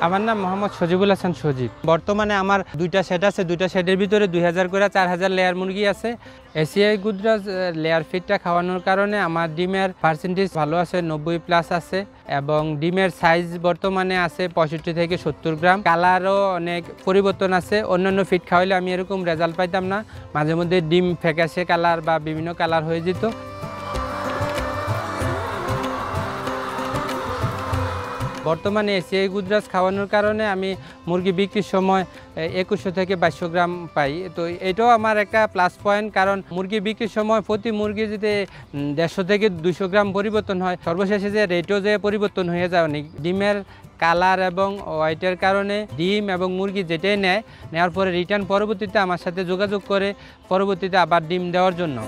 আমার নাম মোহাম্মদ সজিবুল হাসান সজীব। বর্তমানে আমার দুইটা শেড আছে, দুইটা শেডের ভিতরে 2000 করে 4000 লেয়ার মুরগি আছে। এসিআই গুজরাজ লেয়ার ফিডটা খাওয়ানোর কারণে আমার ডিমের পার্সেন্টেজ ভালো আছে, 90+ আছে এবং ডিমের সাইজ বর্তমানে আছে 65 থেকে 70 গ্রাম। কালারও অনেক পরিবর্তন আছে, অন্যান্য ফিড খাওয়াইলে আমি এরকম রেজাল্ট পাইতাম না, মাঝে মধ্যে ডিম ফ্যাকাশে কালার বা বিভিন্ন কালার হয়ে যেত। বর্তমানে এসিআই গুজরাজ খাওয়ানোর কারণে আমি মুরগি বিক্রির সময় 2100 থেকে 2200 গ্রাম পাই। তো এটাও আমার একটা প্লাস পয়েন্ট, কারণ মুরগি বিক্রির সময় প্রতি মুরগি যদি 150 থেকে 200 গ্রাম পরিবর্তন হয়, সর্বশেষে যে রেটও যে পরিবর্তন হয়ে যায় অনেক। ডিমের কালার এবং ওয়াইটের কারণে ডিম এবং মুরগি যেটাই নেওয়ার পরে রিটার্ন পরবর্তীতে আমার সাথে যোগাযোগ করে পরবর্তীতে আবার ডিম দেওয়ার জন্য।